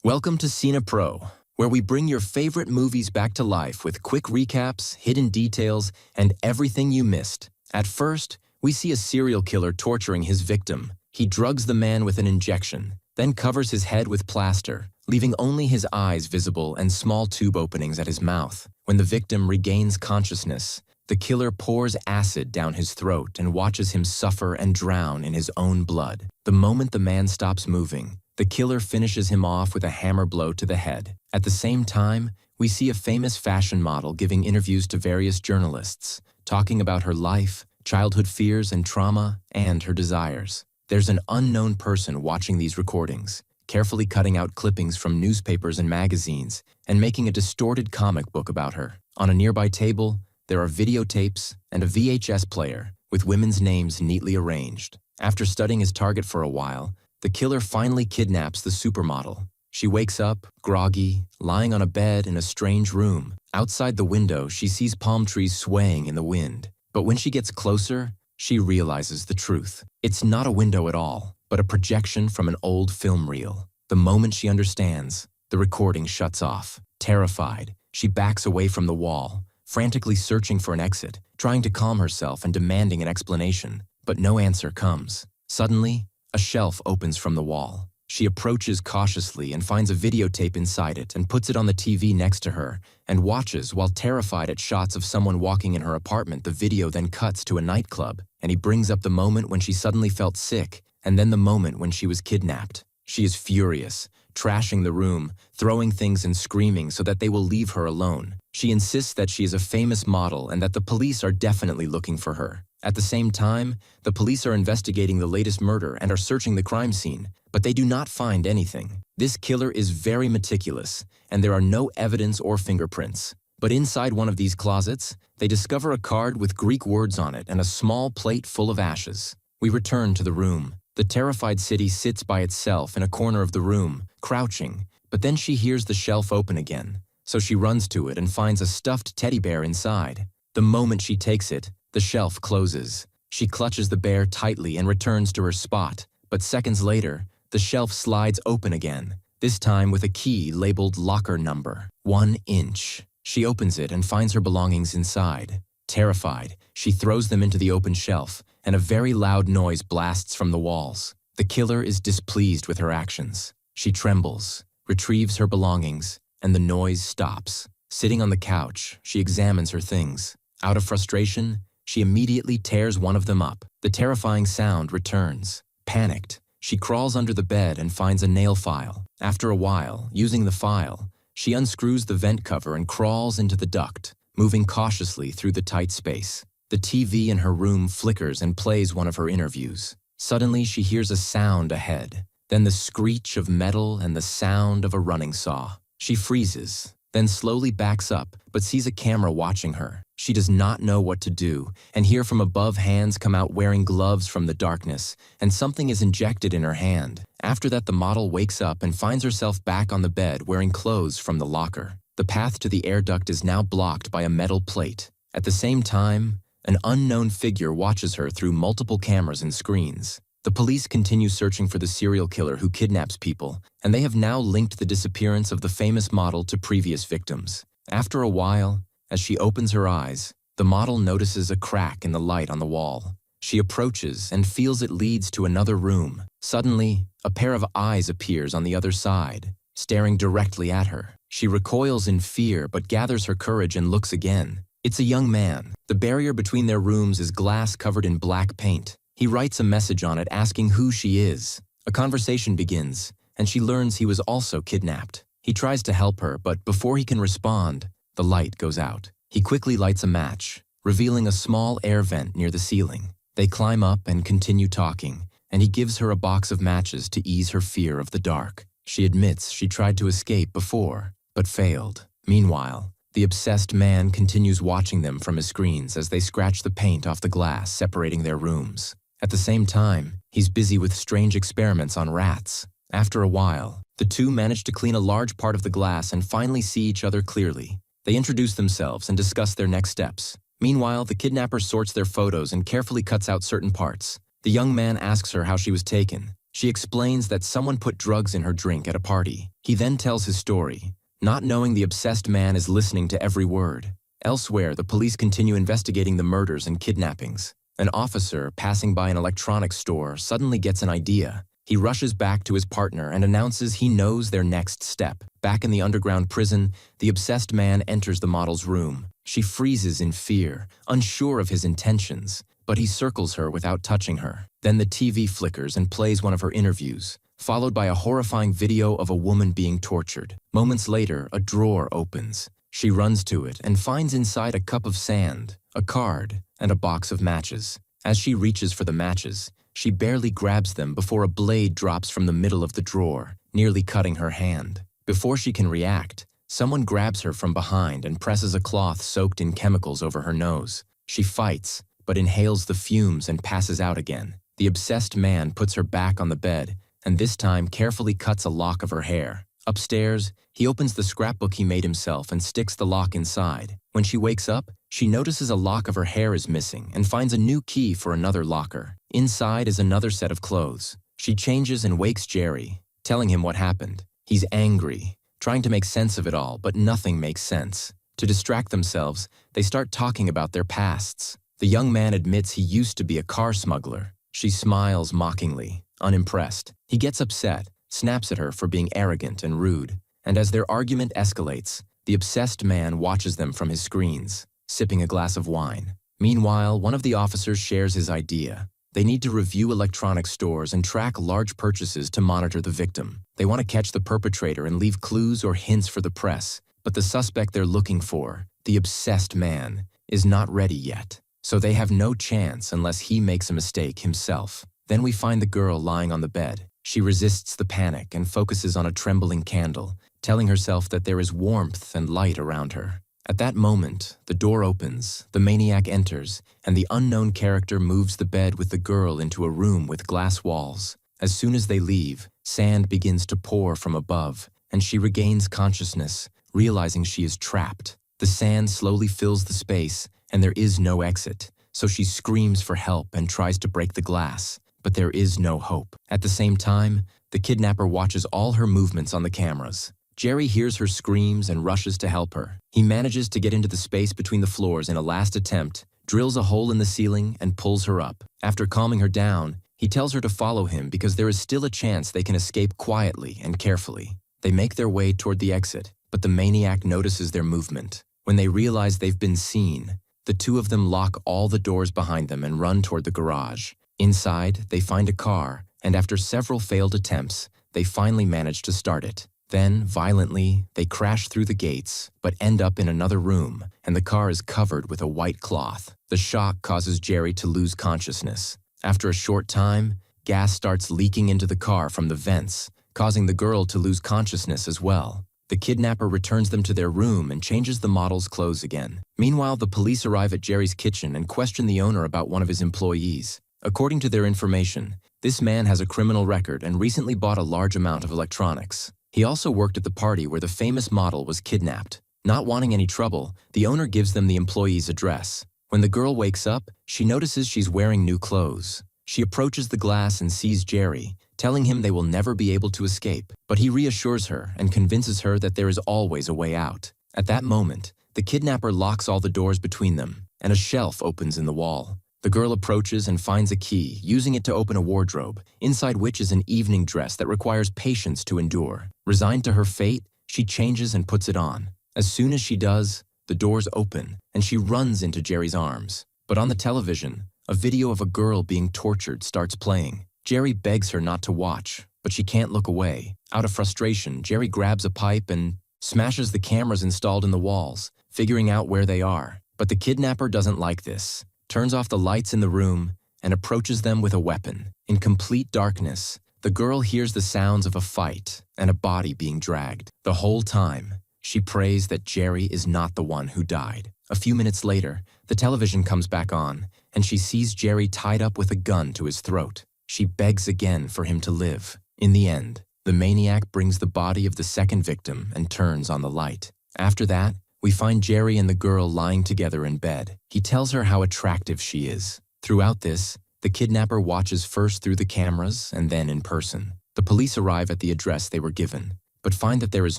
Welcome to CINEPRO, where we bring your favorite movies back to life with quick recaps, hidden details, and everything you missed. At first, we see a serial killer torturing his victim. He drugs the man with an injection, then covers his head with plaster, leaving only his eyes visible and small tube openings at his mouth. When the victim regains consciousness, the killer pours acid down his throat and watches him suffer and drown in his own blood. The moment the man stops moving, the killer finishes him off with a hammer blow to the head. At the same time, we see a famous fashion model giving interviews to various journalists, talking about her life, childhood fears and trauma, and her desires. There's an unknown person watching these recordings, carefully cutting out clippings from newspapers and magazines, and making a distorted comic book about her. On a nearby table, there are videotapes and a VHS player with women's names neatly arranged. After studying his target for a while, the killer finally kidnaps the supermodel. She wakes up, groggy, lying on a bed in a strange room. Outside the window, she sees palm trees swaying in the wind. But when she gets closer, she realizes the truth. It's not a window at all, but a projection from an old film reel. The moment she understands, the recording shuts off. Terrified, she backs away from the wall, frantically searching for an exit, trying to calm herself and demanding an explanation. But no answer comes. Suddenly, a shelf opens from the wall. She approaches cautiously and finds a videotape inside it and puts it on the TV next to her and watches while terrified at shots of someone walking in her apartment. The video then cuts to a nightclub, and he brings up the moment when she suddenly felt sick and then the moment when she was kidnapped. She is furious, trashing the room, throwing things and screaming so that they will leave her alone. She insists that she is a famous model and that the police are definitely looking for her. At the same time, the police are investigating the latest murder and are searching the crime scene, but they do not find anything. This killer is very meticulous, and there are no evidence or fingerprints. But inside one of these closets, they discover a card with Greek words on it and a small plate full of ashes. We return to the room. The terrified city sits by itself in a corner of the room, crouching, but then she hears the shelf open again. So she runs to it and finds a stuffed teddy bear inside. The moment she takes it, the shelf closes. She clutches the bear tightly and returns to her spot, but seconds later, the shelf slides open again, this time with a key labeled locker number 1 inch. She opens it and finds her belongings inside. Terrified, she throws them into the open shelf, and a very loud noise blasts from the walls. The killer is displeased with her actions. She trembles, retrieves her belongings, and the noise stops. Sitting on the couch, she examines her things. Out of frustration, she immediately tears one of them up. The terrifying sound returns. Panicked, she crawls under the bed and finds a nail file. After a while, using the file, she unscrews the vent cover and crawls into the duct, moving cautiously through the tight space. The TV in her room flickers and plays one of her interviews. Suddenly, she hears a sound ahead, then the screech of metal and the sound of a running saw. She freezes, then slowly backs up, but sees a camera watching her. She does not know what to do, and hear from above hands come out wearing gloves from the darkness, and something is injected in her hand. After that, the model wakes up and finds herself back on the bed wearing clothes from the locker. The path to the air duct is now blocked by a metal plate. At the same time, an unknown figure watches her through multiple cameras and screens. The police continue searching for the serial killer who kidnaps people, and they have now linked the disappearance of the famous model to previous victims. After a while, as she opens her eyes, the model notices a crack in the light on the wall. She approaches and feels it leads to another room. Suddenly, a pair of eyes appears on the other side, staring directly at her. She recoils in fear but gathers her courage and looks again. It's a young man. The barrier between their rooms is glass covered in black paint. He writes a message on it asking who she is. A conversation begins, and she learns he was also kidnapped. He tries to help her, but before he can respond, the light goes out. He quickly lights a match, revealing a small air vent near the ceiling. They climb up and continue talking, and he gives her a box of matches to ease her fear of the dark. She admits she tried to escape before, but failed. Meanwhile, the obsessed man continues watching them from his screens as they scratch the paint off the glass separating their rooms. At the same time, he's busy with strange experiments on rats. After a while, the two manage to clean a large part of the glass and finally see each other clearly. They introduce themselves and discuss their next steps. Meanwhile, the kidnapper sorts their photos and carefully cuts out certain parts. The young man asks her how she was taken. She explains that someone put drugs in her drink at a party. He then tells his story, not knowing the obsessed man is listening to every word. Elsewhere, the police continue investigating the murders and kidnappings. An officer passing by an electronics store suddenly gets an idea. He rushes back to his partner and announces he knows their next step. Back in the underground prison, the obsessed man enters the model's room. She freezes in fear, unsure of his intentions, but he circles her without touching her. Then the TV flickers and plays one of her interviews, followed by a horrifying video of a woman being tortured. Moments later, a drawer opens. She runs to it and finds inside a cup of sand, a card, and a box of matches. As she reaches for the matches, she barely grabs them before a blade drops from the middle of the drawer, nearly cutting her hand. Before she can react, someone grabs her from behind and presses a cloth soaked in chemicals over her nose. She fights, but inhales the fumes and passes out again. The obsessed man puts her back on the bed, and this time carefully cuts a lock of her hair. Upstairs, he opens the scrapbook he made himself and sticks the lock inside. When she wakes up, she notices a lock of her hair is missing and finds a new key for another locker. Inside is another set of clothes. She changes and wakes Jerry, telling him what happened. He's angry, trying to make sense of it all, but nothing makes sense. To distract themselves, they start talking about their pasts. The young man admits he used to be a car smuggler. She smiles mockingly, unimpressed. He gets upset, snaps at her for being arrogant and rude, and as their argument escalates, the obsessed man watches them from his screens, sipping a glass of wine. Meanwhile, one of the officers shares his idea. They need to review electronic stores and track large purchases to monitor the victim. They want to catch the perpetrator and leave clues or hints for the press, but the suspect they're looking for, the obsessed man, is not ready yet. So they have no chance unless he makes a mistake himself. Then we find the girl lying on the bed. She resists the panic and focuses on a trembling candle, telling herself that there is warmth and light around her. At that moment, the door opens, the maniac enters, and the unknown character moves the bed with the girl into a room with glass walls. As soon as they leave, sand begins to pour from above, and she regains consciousness, realizing she is trapped. The sand slowly fills the space, and there is no exit, so she screams for help and tries to break the glass, but there is no hope. At the same time, the kidnapper watches all her movements on the cameras. Jerry hears her screams and rushes to help her. He manages to get into the space between the floors in a last attempt, drills a hole in the ceiling, and pulls her up. After calming her down, he tells her to follow him because there is still a chance they can escape quietly and carefully. They make their way toward the exit, but the maniac notices their movement. When they realize they've been seen, the two of them lock all the doors behind them and run toward the garage. Inside, they find a car, and after several failed attempts, they finally manage to start it. Then, violently, they crash through the gates, but end up in another room, and the car is covered with a white cloth. The shock causes Jerry to lose consciousness. After a short time, gas starts leaking into the car from the vents, causing the girl to lose consciousness as well. The kidnapper returns them to their room and changes the model's clothes again. Meanwhile, the police arrive at Jerry's kitchen and question the owner about one of his employees. According to their information, this man has a criminal record and recently bought a large amount of electronics. He also worked at the party where the famous model was kidnapped. Not wanting any trouble, the owner gives them the employee's address. When the girl wakes up, she notices she's wearing new clothes. She approaches the glass and sees Jerry, telling him they will never be able to escape. But he reassures her and convinces her that there is always a way out. At that moment, the kidnapper locks all the doors between them, and a shelf opens in the wall. The girl approaches and finds a key, using it to open a wardrobe, inside which is an evening dress that requires patience to endure. Resigned to her fate, she changes and puts it on. As soon as she does, the doors open, and she runs into Jerry's arms. But on the television, a video of a girl being tortured starts playing. Jerry begs her not to watch, but she can't look away. Out of frustration, Jerry grabs a pipe and smashes the cameras installed in the walls, figuring out where they are. But the kidnapper doesn't like this, turns off the lights in the room, and approaches them with a weapon. In complete darkness, the girl hears the sounds of a fight and a body being dragged. The whole time, she prays that Jerry is not the one who died. A few minutes later, the television comes back on, and she sees Jerry tied up with a gun to his throat. She begs again for him to live. In the end, the maniac brings the body of the second victim and turns on the light. After that, we find Jerry and the girl lying together in bed. He tells her how attractive she is. Throughout this, The kidnapper watches first through the cameras and then in person. The police arrive at the address they were given, but find that there is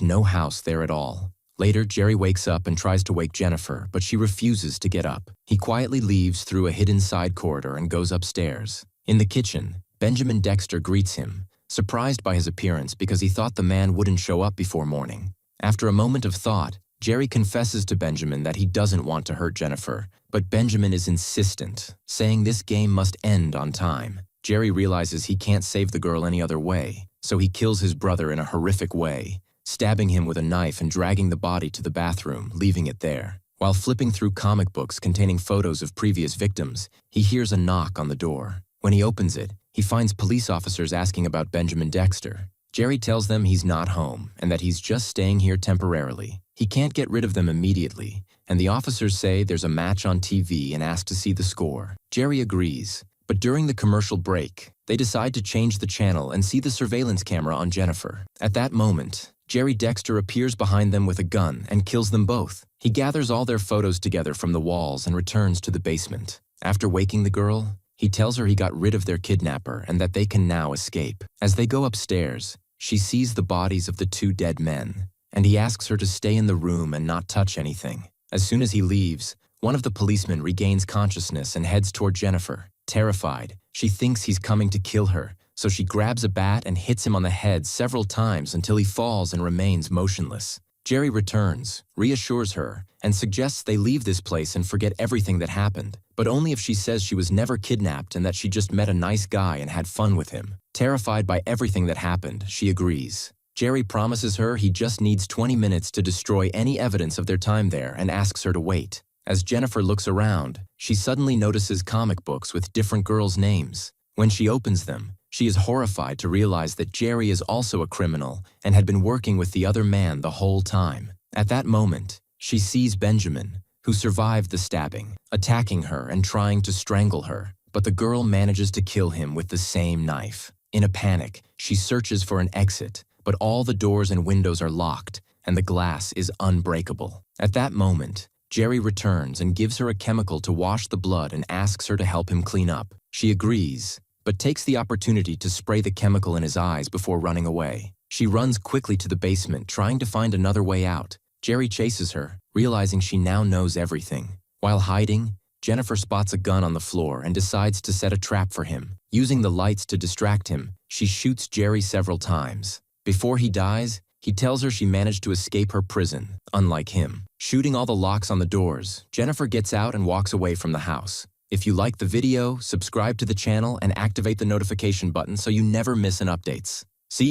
no house there at all. Later, Jerry wakes up and tries to wake Jennifer, but she refuses to get up. He quietly leaves through a hidden side corridor and goes upstairs. In the kitchen, Benjamin Dexter greets him, surprised by his appearance because he thought the man wouldn't show up before morning. After a moment of thought, Jerry confesses to Benjamin that he doesn't want to hurt Jennifer, but Benjamin is insistent, saying this game must end on time. Jerry realizes he can't save the girl any other way, so he kills his brother in a horrific way, stabbing him with a knife and dragging the body to the bathroom, leaving it there. While flipping through comic books containing photos of previous victims, he hears a knock on the door. When he opens it, he finds police officers asking about Benjamin Dexter. Jerry tells them he's not home and that he's just staying here temporarily. He can't get rid of them immediately, and the officers say there's a match on TV and ask to see the score. Jerry agrees, but during the commercial break, they decide to change the channel and see the surveillance camera on Jennifer. At that moment, Jerry Dexter appears behind them with a gun and kills them both. He gathers all their photos together from the walls and returns to the basement. After waking the girl, he tells her he got rid of their kidnapper and that they can now escape. As they go upstairs, she sees the bodies of the two dead men, and he asks her to stay in the room and not touch anything. As soon as he leaves, one of the policemen regains consciousness and heads toward Jennifer. Terrified, she thinks he's coming to kill her, so she grabs a bat and hits him on the head several times until he falls and remains motionless. Jerry returns, reassures her, and suggests they leave this place and forget everything that happened, but only if she says she was never kidnapped and that she just met a nice guy and had fun with him. Terrified by everything that happened, she agrees. Jerry promises her he just needs 20 minutes to destroy any evidence of their time there and asks her to wait. As Jennifer looks around, she suddenly notices comic books with different girls' names. When she opens them, she is horrified to realize that Jerry is also a criminal and had been working with the other man the whole time. At that moment, she sees Benjamin, who survived the stabbing, attacking her and trying to strangle her, but the girl manages to kill him with the same knife. In a panic, she searches for an exit, but all the doors and windows are locked, and the glass is unbreakable. At that moment, Jerry returns and gives her a chemical to wash the blood and asks her to help him clean up. She agrees, but takes the opportunity to spray the chemical in his eyes before running away. She runs quickly to the basement, trying to find another way out. Jerry chases her, realizing she now knows everything. While hiding, Jennifer spots a gun on the floor and decides to set a trap for him. Using the lights to distract him, she shoots Jerry several times. Before he dies, he tells her she managed to escape her prison, unlike him. Shooting all the locks on the doors, Jennifer gets out and walks away from the house. If you like the video, subscribe to the channel and activate the notification button so you never miss an updates.